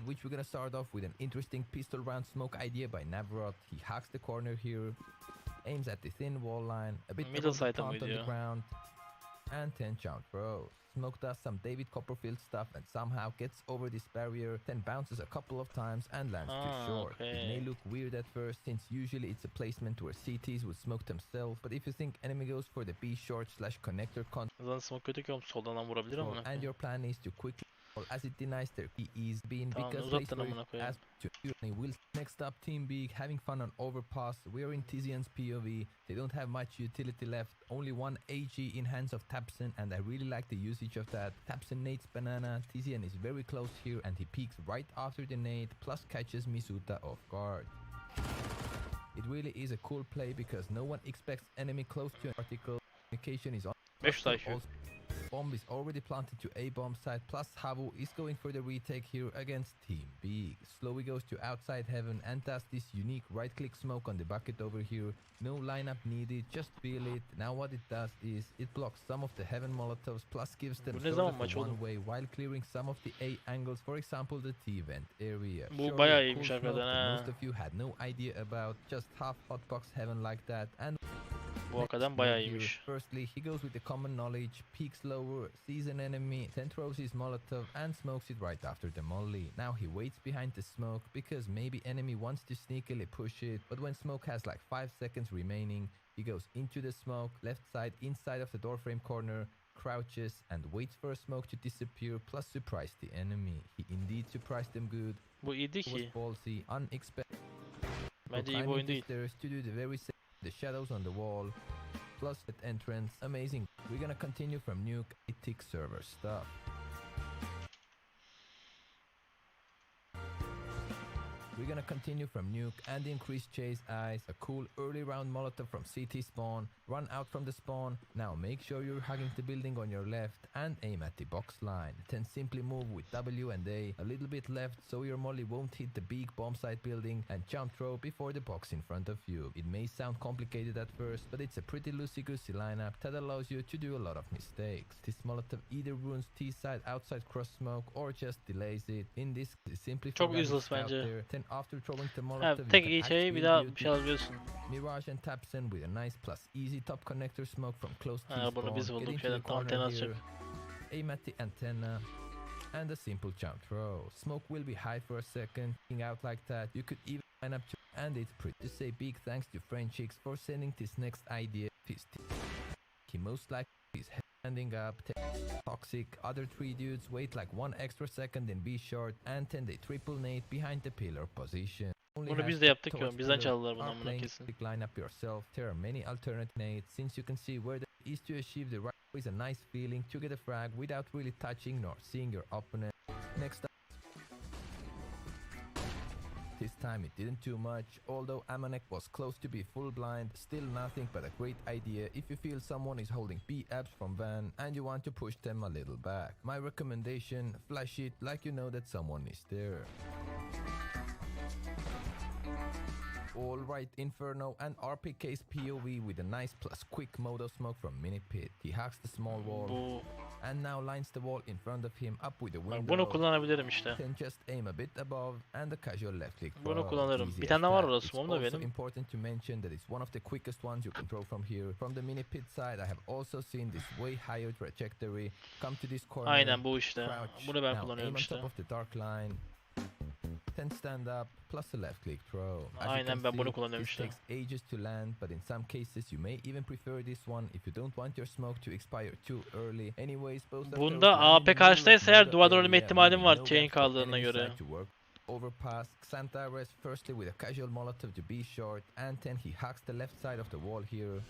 which we're gonna start off with an interesting pistol round smoke idea by Navrot. He hacks the corner here, aims at the thin wall line, a bit Middle above the side plant on the mıydı? ground, and 10 jump throws. Smoke does some David Copperfield stuff and somehow gets over this barrier, then bounces a couple of times and lands too short. It may look weird at first, since usually it's a placement where CTs would smoke themselves, but if you think enemy goes for the B short / connector Zaten smoke kötü ki oğlum, soldan vurabilir ama control, and your plan is to quickly, as it denies their PEs being Tamam, because uzattın place where amına koyayım. as to will. Next up, Team Big having fun on overpass. We are in Tizian's POV. They don't have much utility left, only one AG in hands of Tapson, and I really like the usage of that. Tapson nades banana, Tizian is very close here and he peeks right after the nade, plus catches Misuta off guard. It really is a cool play because no one expects enemy close to an article. Communication is on. 500 IQ. Bomb is already planted to A bomb side, plus Havu is going for the retake here against Team Big. Slowly goes to outside heaven and does this unique right click smoke on the bucket over here. No lineup needed, just feel it. Now what it does is it blocks some of the heaven molotovs, plus gives them Bu ne sort zaman of maç a oğlum? one way while clearing some of the A angles, for example the T vent area. Bu Surely bayağı a iyiymiş cool smoke hakikaten that ha. most of you had no idea about. Just half hotbox heaven like that, and Bu hakikaten bayağı here, iyiymiş. firstly, he goes with the common knowledge, peeks lower, sees an enemy, then throws his Molotov and smokes it right after the molly. Now he waits behind the smoke because maybe enemy wants to sneakily push it, but when smoke has like 5 seconds remaining, he goes into the smoke, left side, inside of the doorframe corner, crouches and waits for a smoke to disappear, plus surprise the enemy. He indeed surprised them good. Bu iyiydi It was ki. ballsy, unexpected. Bence iyi bir oyun değil. Stairs to do the very same. The shadows on the wall, plus at entrance, amazing. We're gonna continue from nuke, tick server stuff. We're gonna continue from nuke and increase chase eyes, a cool early round molotov from CT spawn, run out from the spawn. Now make sure you're hugging the building on your left and aim at the box line. Then simply move with W and A a little bit left so your molly won't hit the big bomb site building, and jump throw before the box in front of you. It may sound complicated at first, but it's a pretty loosey-goosey lineup that allows you to do a lot of mistakes. This molotov either ruins T side outside cross smoke or just delays it. In this case, simply Çok forgot useless it's out bence. there. Then after throwing the Ha, molotov, you tek can iyi şey bir actually daha beauty bir şey alabiliyorsun. Mirage and Tapson with a nice plus easy top connector smoke from close to Ha, bunu spawn. biz Get bulduk into şeyden. the corner Antena here, atacak. aim at the antenna, and a simple jump throw. Smoke will be high for a second, king out like that. You could even line up to, and it's pretty to say big thanks to Frenchix for sending this next idea. He most likely is standing up, toxic. Other 3 dudes wait like 1 extra second and be short, and then they triple nade behind the pillar position. Bunu biz de yaptık ya. Bizden çaldılar bunu amına kesin. Line up yourself. There are many alternate nades. Since you can see where the is to achieve the right is a nice feeling to get a frag without really touching nor seeing your opponent. Next up. This time it didn't do much, although Amanek was close to be full blind, still nothing but a great idea if you feel someone is holding B-abs from Van and you want to push them a little back. My recommendation, flash it like you know that someone is there. Alright, Inferno and RPK's POV with a nice plus quick modo smoke from Mini Pit. He hacks the small wall Bu, and now lines the wall in front of him up with a bak window. bunu kullanabilirim işte. Then just aim a bit above and the casual left click Bunu throw. kullanırım. Easy Bir as tane daha var that. orada It's smoke'um da also benim. important to mention that it's one of the quickest ones you can throw from here. From the mini pit side, I have also seen this way higher trajectory. Come to this corner. Aynen bu işte. Crouch. Bunu ben Now kullanıyorum aim on işte. top of the dark line. Then stand up plus a left click throw. As you Aynen can ben bunu see, kullanıyorum this işte. takes ages to land, but in some cases you may even prefer this one if you don't want your smoke to expire too early. Anyways, both of those Bunda land in AP the middle karşıdaysa of eğer the duvardan area, ölme ihtimalim leaving var no chain gaps for kaldığına enemy göre. side to work. Overpass, Xantares firstly with a casual molotov to be short, and then he hacks the left side of the wall here.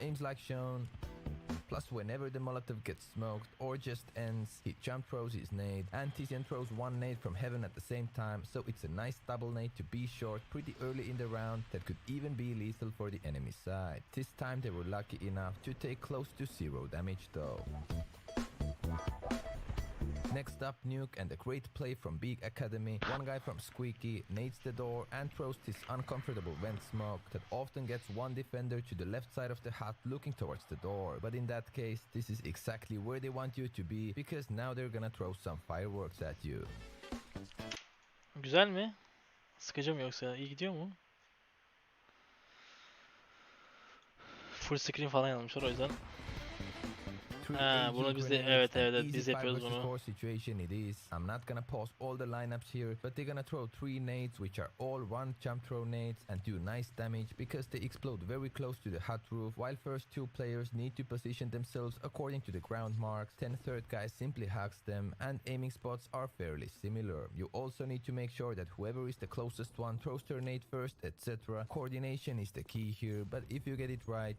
Aims like shown. Plus whenever the molotov gets smoked or just ends, he jump throws his nade, and Tizian throws one nade from heaven at the same time, so it's a nice double nade to be short pretty early in the round that could even be lethal for the enemy side. This time they were lucky enough to take close to 0 damage though. Next up, Nuke and a great play from Big Academy. One guy from Squeaky nades the door and throws this uncomfortable vent smoke that often gets one defender to the left side of the hut looking towards the door. But in that case, this is exactly where they want you to be, because now they're gonna throw some fireworks at you. Güzel mi? Sıkıcı mı yoksa? İyi gidiyor mu? Full screen falan yazmışlar o yüzden. Ha, bunu biz de evet biz yapıyoruz bunu. Situation it is. I'm not gonna pause all the lineups here, but they're gonna throw 3 nades, which are all one jump throw nades and do nice damage because they explode very close to the hut roof, while first 2 players need to position themselves according to the ground marks, then third guy simply hugs them, and aiming spots are fairly similar. You also need to make sure that whoever is the closest one throws their nade first, etc. Coordination is the key here, but if you get it right,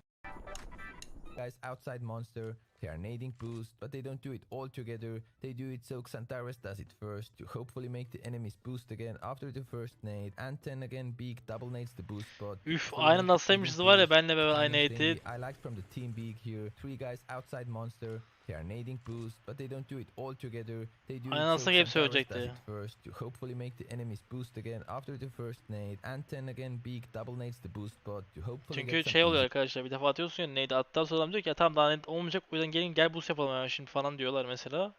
guys outside monster, they are nading boost, but they don't do it all together. They do it so Xantares does it first to hopefully make the enemies boost again after the first nade, and then again Beak double nades the boost spot. Üf, aynı nasılmışız var ya, benle beraber aynı Thing etti. I liked from the team Beak here. 3 guys outside monster. They are nading boost, but they don't do it all together. They do Aynen it so nasıl hep Xantares does söyleyecekti. it first to hopefully make the enemies boost again after the first nade, and then again Beak double nades the boost spot to hopefully Çünkü get some şey oluyor easy arkadaşlar, bir defa atıyorsun ya neydi, attıktan sonra adam diyor ki ya tamam daha net olmayacak, o yüzden gelin gel boost yapalım hemen şimdi falan diyorlar mesela.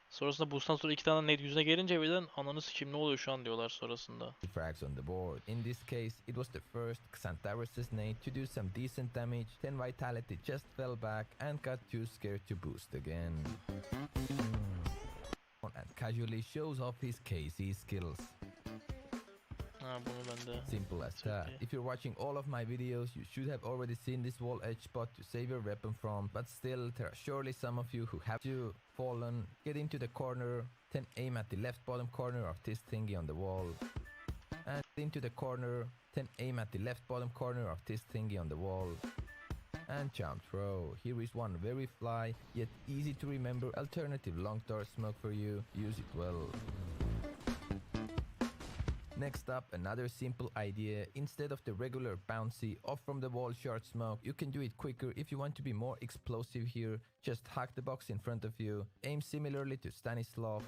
Sonrasında boost'tan sonra 2 tane nade yüzüne gelince birden ananı sikeyim ne oluyor şu an diyorlar sonrasında. frags on the board. In this case, it was the first Xantares' nade to do some decent damage, then Vitality just fell back and got too scared to boost again. And casually shows off his KC skills. Ha, bunu ben de. Simple as that. If you're watching all of my videos, you should have already seen this wall edge spot to save your weapon from, but still, there are surely some of you who have to fallen, get into the corner, then aim at the left bottom corner of this thingy on the wall, and into the corner, then aim at the left bottom corner of this thingy on the wall, and jump throw. Here is one very fly, yet easy to remember alternative long dart smoke for you. Use it well. Next up, another simple idea. Instead of the regular bouncy off from the wall short smoke, you can do it quicker if you want to be more explosive here. Just hug the box in front of you, aim similarly to Stanislav,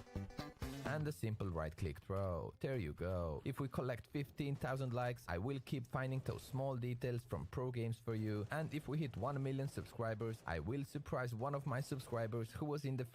and a simple right click throw. There you go. If we collect 15,000 likes, I will keep finding those small details from pro games for you, and if we hit 1 million subscribers, I will surprise one of my subscribers who was in the first